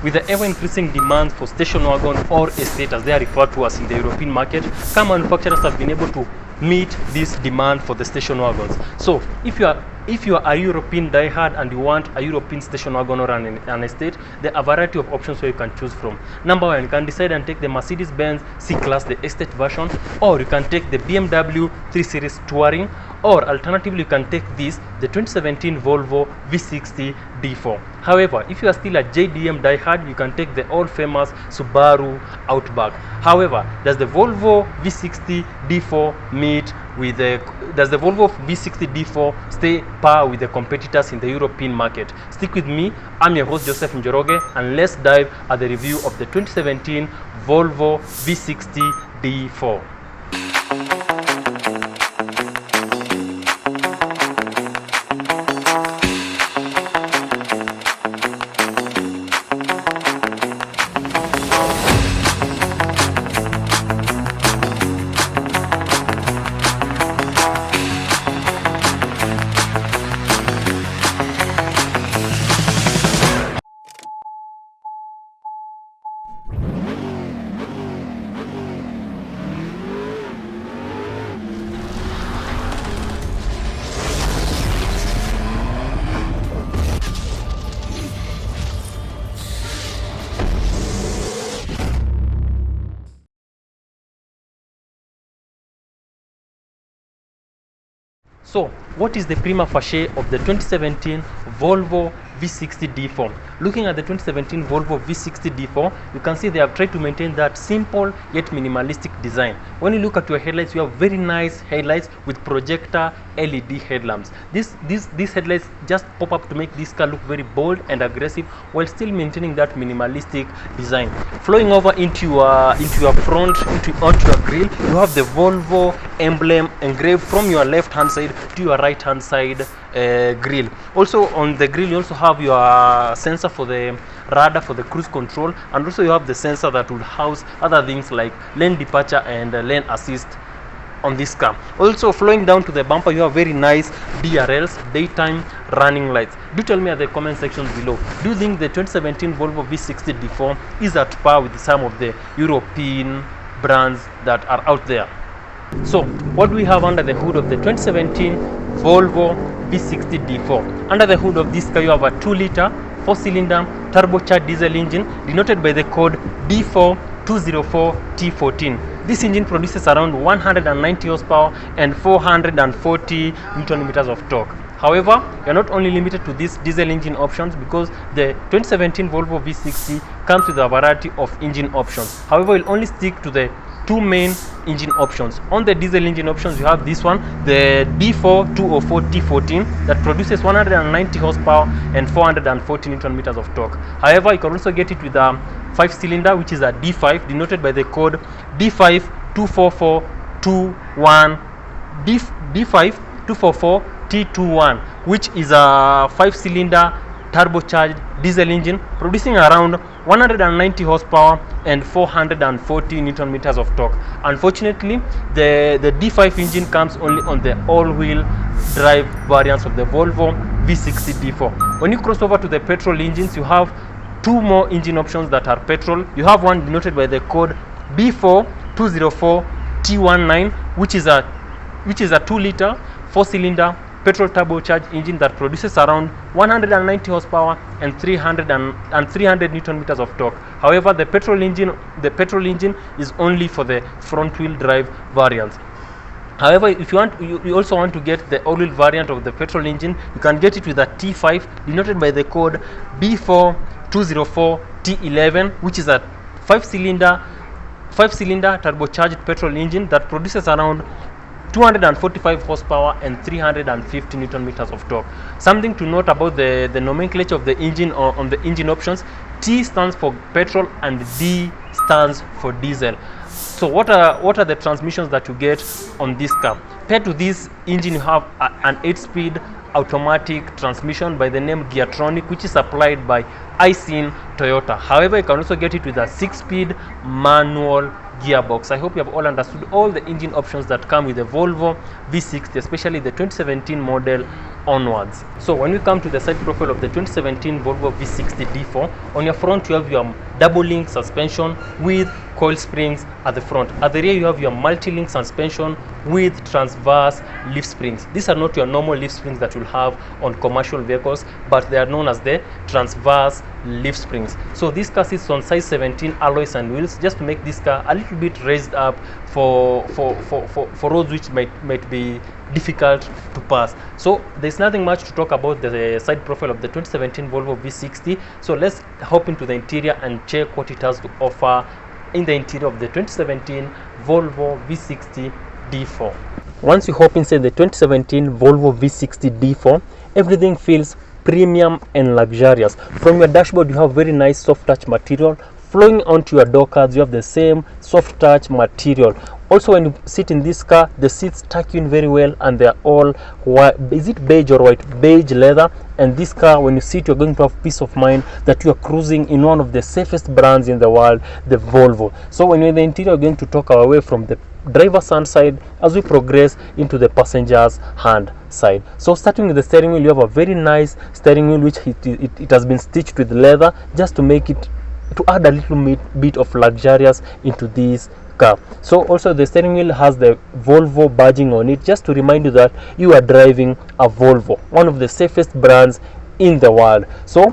With the ever-increasing demand for station wagon or estate as they are referred to as in the European market, car manufacturers have been able to meet this demand for the station wagons. So if you are a European diehard and you want a European station wagon or an estate, there are a variety of options where you can choose from. Number one, you can decide and take the Mercedes-Benz C-Class, the estate version, or you can take the BMW 3 Series Touring, or alternatively you can take the 2017 Volvo V60 D4. However, if you are still a JDM diehard, you can take the old famous Subaru Outback. However, does the Volvo V60 D4 meet with does the Volvo V60 D4 stay par with the competitors in the European market? Stick with me. I'm your host Joseph Njoroge, and let's dive at the review of the 2017 Volvo V60 D4. So, what is the prima facie of the 2017 Volvo V60 D4? Looking at the 2017 Volvo V60 D4, you can see they have tried to maintain that simple yet minimalistic design. When you look at your headlights, you have very nice headlights with projector LED headlamps. These headlights just pop up to make this car look very bold and aggressive while still maintaining that minimalistic design. Flowing over into your front, onto your grille, you have the Volvo emblem engraved from your left hand side to your right hand side grille. Also on the grille you also have your sensor for the radar for the cruise control, and also you have the sensor that will house other things like lane departure and lane assist on this car. Also flowing down to the bumper, you have very nice DRLs, daytime running lights. Do tell me at the comment section below, do you think the 2017 Volvo V60 D4 is at par with some of the European brands that are out there? So what do we have under the hood of the 2017 Volvo V60 D4? Under the hood of this car you have a 2-liter 4-cylinder turbocharged diesel engine denoted by the code D4204T14. This engine produces around 190 horsepower and 440 Newton meters of torque. However, you are not only limited to these diesel engine options, because the 2017 Volvo V60 comes with a variety of engine options. However, we'll only stick to the two main engine options. On the diesel engine options, you have this one, the D4204T14, that produces 190 horsepower and 440 Newton meters of torque. However, you can also get it with a 5-cylinder, which is a D5, denoted by the code D524421, D5244T21, which is a 5-cylinder turbocharged diesel engine producing around 190 horsepower and 440 Newton meters of torque. Unfortunately, the D5 engine comes only on the all-wheel drive variants of the Volvo V60 D4. When you cross over to the petrol engines, you have two more engine options that are petrol. You have one denoted by the code B4204T19, which is a 2-liter 4-cylinder petrol turbocharged engine that produces around 190 horsepower and 300 Newton meters of torque. However, the petrol engine is only for the front wheel drive variants. However, if you want, you also want to get the all-wheel variant of the petrol engine, you can get it with a T5 denoted by the code B4204T11, which is a 5-cylinder turbocharged petrol engine that produces around 245 horsepower and 350 Newton meters of torque. Something to note about the nomenclature of the engine on the engine options: T stands for petrol and D stands for diesel. So what are the transmissions that you get on this car? Paired to this engine, you have an 8-speed automatic transmission by the name Geartronic, which is supplied by Aisin Toyota. However, you can also get it with a 6-speed manual gearbox. I hope you have all understood all the engine options that come with the Volvo V60, especially the 2017 model onwards. So when we come to the side profile of the 2017 Volvo V60 D4, on your front you have your double link suspension with coil springs at the front. At the rear you have your multi-link suspension with transverse leaf springs. These are not your normal leaf springs that you'll have on commercial vehicles, but they are known as the transverse leaf springs. So this car sits on size 17 alloys and wheels, just to make this car a little bit raised up for roads which might be difficult to pass. So there's nothing much to talk about the side profile of the 2017 Volvo V60. So let's hop into the interior and check what it has to offer in the interior of the 2017 Volvo V60 D4. Once you hop inside the 2017 Volvo V60 D4, everything feels premium and luxurious. From your dashboard you have very nice soft touch material. Flowing onto your door cards you have the same soft touch material. Also, when you sit in this car, the seats tuck in very well, and they are all white. Is it beige or white? Beige leather. And this car, when you sit, you're going to have peace of mind that you are cruising in one of the safest brands in the world, the Volvo. So when you're in the interior, we're going to talk our way from the driver's hand side as we progress into the passenger's hand side. So starting with the steering wheel, you have a very nice steering wheel which it has been stitched with leather just to make it, to add a little bit of luxurious into this car. So also the steering wheel has the Volvo badging on it, just to remind you that you are driving a Volvo, one of the safest brands in the world. So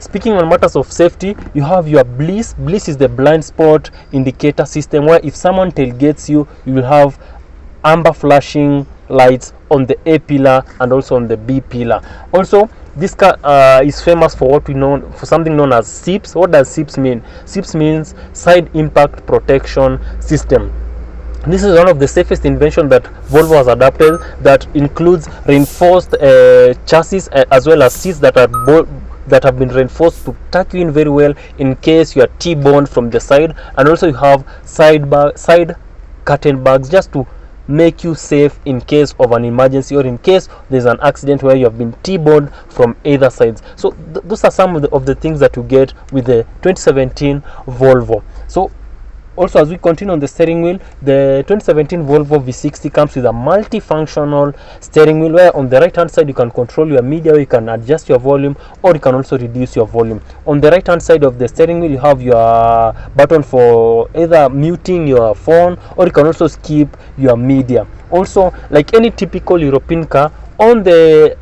speaking on matters of safety, you have your Bliss. Bliss is the blind spot indicator system, where if someone tailgates you, you will have amber flashing lights on the A pillar and also on the B pillar. Also, this car is famous for something known as SIPS. What does SIPS mean? SIPS means side impact protection system. This is one of the safest inventions that Volvo has adapted, that includes reinforced chassis as well as seats that have been reinforced to tuck you in very well in case you are T-boned from the side. And also you have side curtain bags just to make you safe in case of an emergency, or in case there's an accident where you have been T-boned from either sides. So those are some of the things that you get with the 2017 Volvo. So also, as we continue on the steering wheel, the 2017 Volvo V60 comes with a multifunctional steering wheel, where on the right hand side you can control your media, you can adjust your volume, or you can also reduce your volume. On the right hand side of the steering wheel you have your button for either muting your phone, or you can also skip your media. Also, like any typical European car, on the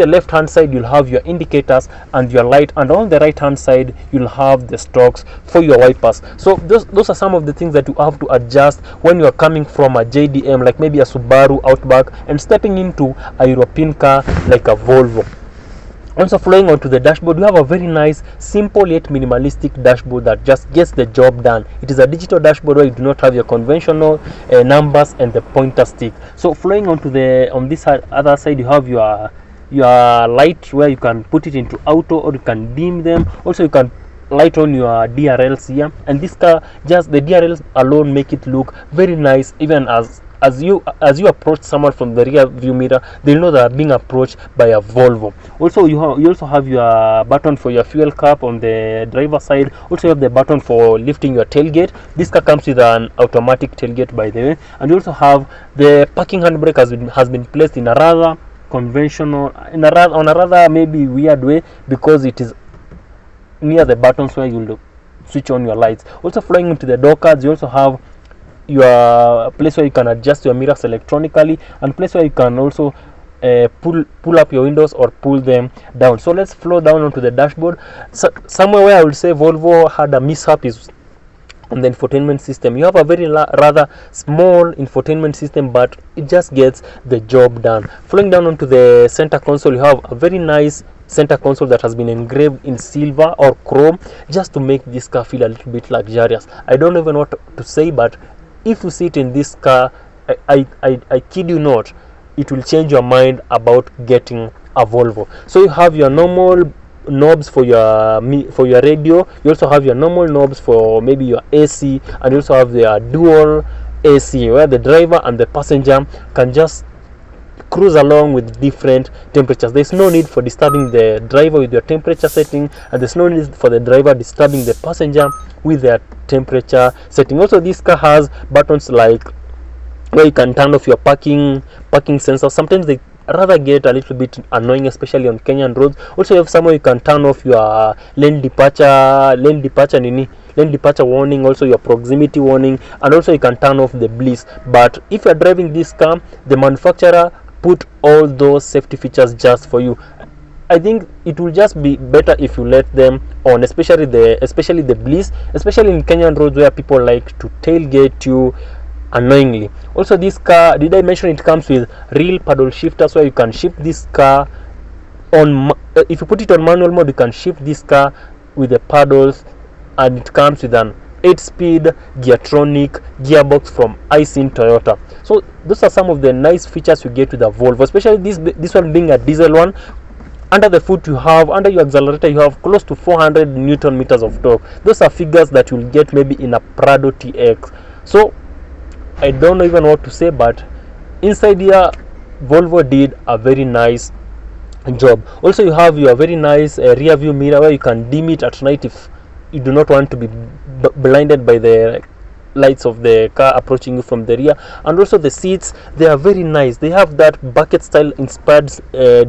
left hand side you'll have your indicators and your light, and on the right hand side you'll have the strokes for your wipers. So those are some of the things that you have to adjust when you are coming from a JDM, like maybe a Subaru Outback, and stepping into a European car like a Volvo. Also, flowing onto the dashboard, you have a very nice, simple yet minimalistic dashboard that just gets the job done. It is a digital dashboard where you do not have your conventional numbers and the pointer stick. So flowing on this other side, you have your light, where you can put it into auto or you can dim them. Also, you can light on your DRLs here, and this car, just the DRLs alone make it look very nice. Even as you approach someone from the rear view mirror, they'll know they are being approached by a Volvo. Also, you also have your button for your fuel cap on the driver side. Also, you have the button for lifting your tailgate. This car comes with an automatic tailgate, by the way, and you also have the parking handbrake has been placed in a rather conventional, on a rather maybe weird way, because it is near the buttons where you'll switch on your lights. Also, flowing into the door cards, you also have your place where you can adjust your mirrors electronically, and place where you can also pull up your windows or pull them down. So let's flow down onto the dashboard. So somewhere where I would say Volvo had a mishap is on the infotainment system. You have a very rather small infotainment system, but it just gets the job done. Flowing down onto the center console, you have a very nice center console that has been engraved in silver or chrome, just to make this car feel a little bit luxurious. I don't even know what to say, but if you sit in this car, I kid you not, it will change your mind about getting a Volvo. So you have your normal knobs for your radio. You also have your normal knobs for maybe your AC, and you also have the dual AC, where the driver and the passenger can just cruise along with different temperatures. There's no need for disturbing the driver with your temperature setting, and there's no need for the driver disturbing the passenger with their temperature setting. Also, this car has buttons like where you can turn off your parking sensor. Sometimes they rather get a little bit annoying, especially on Kenyan roads. Also, you have somewhere you can turn off your lane departure warning, also your proximity warning, and also you can turn off the bliss. But if you are driving this car, the manufacturer put all those safety features just for you. I think it will just be better if you let them on, especially the bliss, especially in Kenyan roads where people like to tailgate you annoyingly. Also, this car, did I mention it comes with real paddle shifters, where you can shift this car on if you put it on manual mode, you can shift this car with the paddles, and it comes with an 8-speed Geartronic gearbox from Aisin Toyota. So those are some of the nice features you get with the Volvo, especially this one being a diesel one. Under the foot you have, under your accelerator you have close to 400 Newton meters of torque. Those are figures that you'll get maybe in a Prado TX. So I don't know even what to say, but inside here Volvo did a very nice job. Also, you have your very nice rear view mirror where you can dim it at night if you do not want to be blinded by the lights of the car approaching you from the rear. And also the seats, they are very nice. They have that bucket style inspired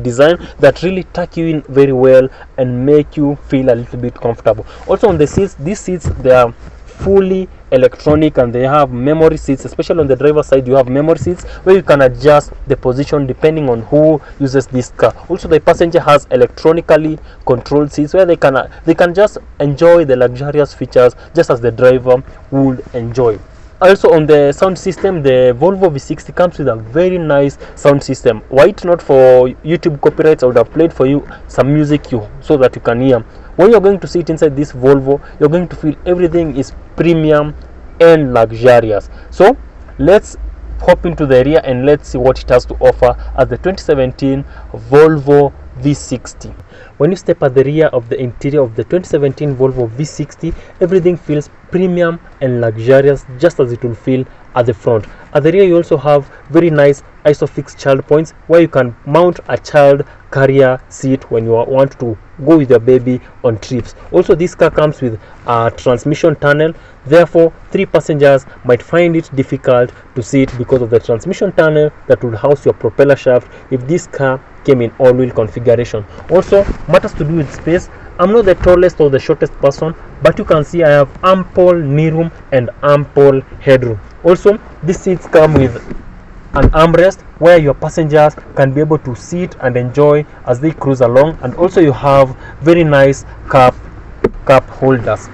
design that really tuck you in very well and make you feel a little bit comfortable. Also on the seats, these seats, they are fully electronic, and they have memory seats. Especially on the driver's side, you have memory seats where you can adjust the position depending on who uses this car. Also, the passenger has electronically controlled seats where they can just enjoy the luxurious features just as the driver would enjoy. Also on the sound system, the Volvo V60 comes with a very nice sound system. Were it not for YouTube copyrights, I would have played for you some music so that you can hear. When you're going to sit inside this Volvo, you're going to feel everything is premium and luxurious. So let's hop into the rear and let's see what it has to offer at the 2017 Volvo V60. When you step at the rear of the interior of the 2017 Volvo V60, everything feels premium and luxurious, just as it will feel at the front. At the rear, you also have very nice ISOFIX child points where you can mount a child carrier seat when you want to go with your baby on trips. Also, this car comes with a transmission tunnel. Therefore, 3 passengers might find it difficult to sit because of the transmission tunnel that would house your propeller shaft if this car came in all-wheel configuration. Also, matters to do with space, I'm not the tallest or the shortest person, but you can see I have ample knee room and ample headroom. Also, these seats come with an armrest where your passengers can be able to sit and enjoy as they cruise along, and also you have very nice cup holders.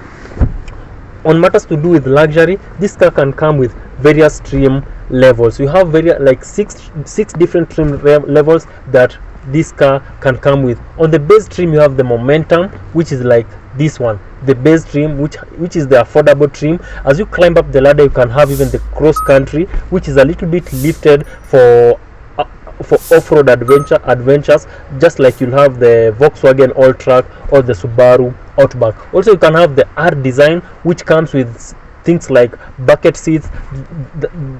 On matters to do with luxury, this car can come with various trim levels. You have six different trim levels that this car can come with. On the base trim, you have the Momentum, which is like this one, the base trim, which is the affordable trim. As you climb up the ladder, you can have even the Cross Country, which is a little bit lifted for off-road adventures, just like you'll have the Volkswagen All-Track or the Subaru Outback. Also, you can have the R design, which comes with things like bucket seats,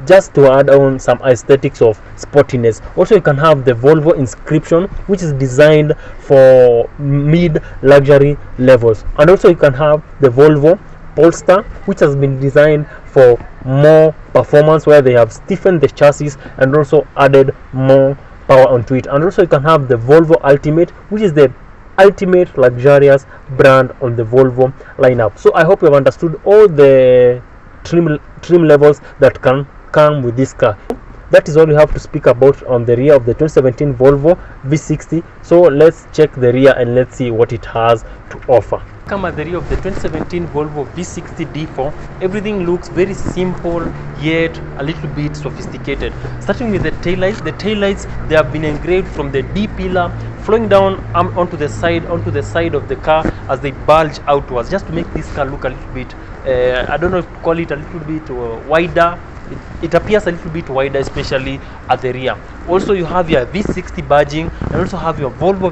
just to add on some aesthetics of sportiness. Also, you can have the Volvo Inscription, which is designed for mid-luxury levels. And also, you can have the Volvo Polestar, which has been designed for more performance, where they have stiffened the chassis and also added more power onto it. And also, you can have the Volvo Ultimate, which is the ultimate luxurious brand on the Volvo lineup. So I hope you have understood all the trim levels that can come with this car. That is all you have to speak about on the rear of the 2017 Volvo V60. So let's check the rear and let's see what it has to offer. Come at the rear of the 2017 Volvo V60 D4, everything looks very simple yet a little bit sophisticated. Starting with the taillights. The taillights, they have been engraved from the D pillar flowing down onto the side of the car as they bulge outwards, just to make this car look a little bit I don't know if to call it a little bit wider. It appears a little bit wider, especially at the rear. Also, you have your V60 badging and also have your Volvo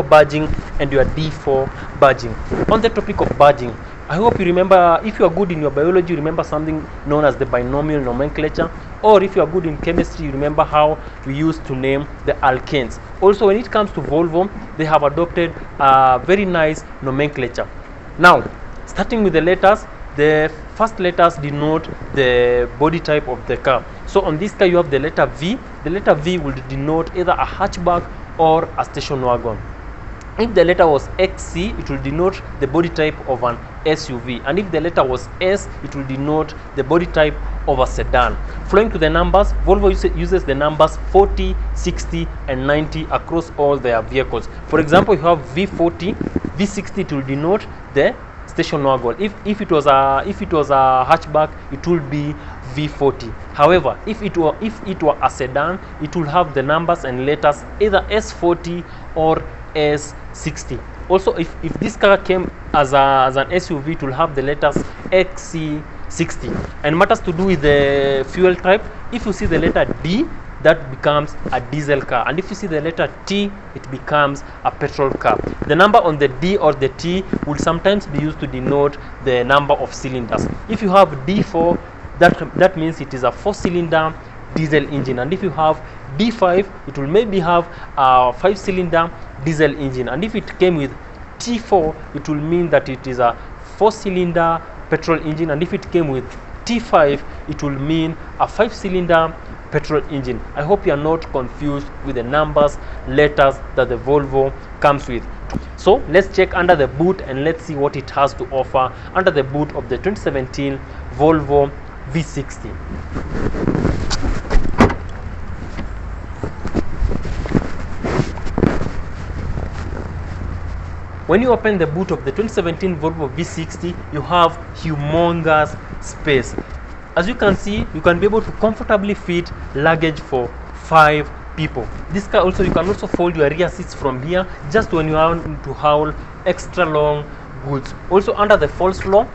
badging and your D4 badging. On the topic of badging, I hope you remember, if you are good in your biology, you remember something known as the binomial nomenclature, or if you are good in chemistry, you remember how we used to name the alkanes. Also, when it comes to Volvo, they have adopted a very nice nomenclature. Now, starting with the letters, the first letters denote the body type of the car. So on this car, you have the letter V. The letter V will denote either a hatchback or a station wagon. If the letter was XC, it will denote the body type of an SUV, and if the letter was S, it will denote the body type of a sedan. Flowing to the numbers, Volvo uses the numbers 40, 60 and 90 across all their vehicles. For example, you have V40, V60, it will denote the station wagon. If it was a hatchback, it will be V40. However, if it were a sedan, it will have the numbers and letters either S40 or S60. Also, if this car came as an SUV, it will have the letters XC60. And matters to do with the fuel type, if you see the letter D, that becomes a diesel car, and if you see the letter T, it becomes a petrol car. The number on the D or the T will sometimes be used to denote the number of cylinders. If you have D4, that means it is a 4-cylinder diesel engine, and if you have D5, it will maybe have a 5-cylinder diesel engine, and if it came with T4, it will mean that it is a 4-cylinder petrol engine, and if it came with T5, it will mean a 5-cylinder petrol engine. I hope you are not confused with the numbers, letters that the Volvo comes with. So let's check under the boot and let's see what it has to offer under the boot of the 2017 Volvo V60. When you open the boot of the 2017 Volvo V60, you have humongous space. As you can see, you can be able to comfortably fit luggage for 5 people. This car also, you can also fold your rear seats from here just when you want to haul extra long goods. Also under the false floor,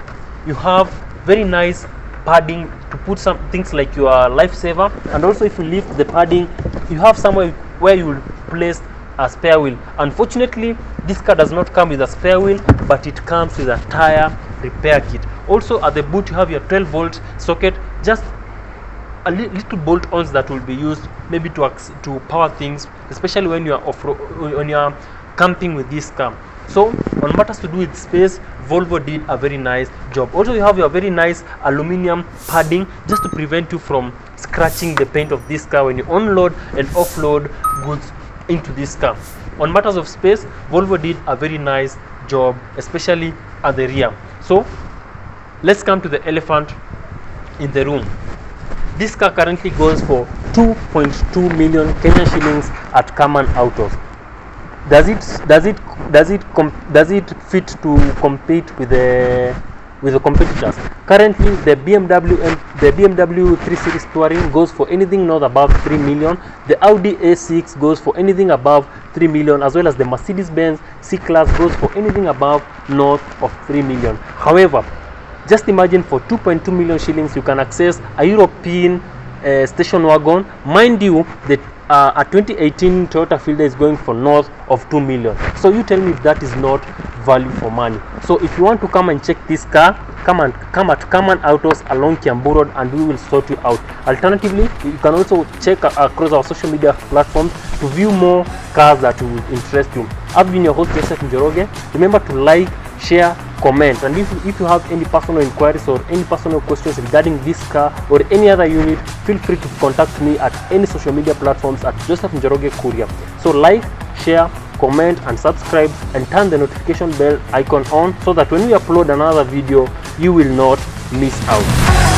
you have very nice padding to put some things like your lifesaver, and also if you lift the padding, you have somewhere where you will place a spare wheel. Unfortunately, this car does not come with a spare wheel, but it comes with a tire repair kit. Also at the boot, you have your 12-volt socket, just a little bolt-ons that will be used maybe to power things, especially when you are camping with this car. So on matters to do with space, Volvo did a very nice job. Also, you have your very nice aluminum padding just to prevent you from scratching the paint of this car when you unload and offload goods into this car. On matters of space, Volvo did a very nice job, especially at the rear. So let's come to the elephant in the room. This car currently goes for 2.2 million Kenyan shillings at Carman Autos. Does it fit to compete with the competitors? Currently, the BMW 3 Series Touring goes for anything not above 3 million. The Audi A6 goes for anything above 3 million, as well as the Mercedes-Benz C-Class goes for anything above north of 3 million. However, just imagine for 2.2 million shillings, you can access a European station wagon. Mind you, a 2018 Toyota Fielder is going for north of 2 million. So you tell me if that is not value for money. So if you want to come and check this car, come at Carman Autos along Kiambu Road, and we will sort you out. Alternatively, you can also check across our social media platforms to view more cars that will interest you. I've been your host, Joseph Njoroge. Remember to like, share, comment, and if you have any personal inquiries or any personal questions regarding this car or any other unit, feel free to contact me at any social media platforms at Joseph Njoroge Courier. So like, share, comment and subscribe, and turn the notification bell icon on so that when we upload another video, you will not miss out.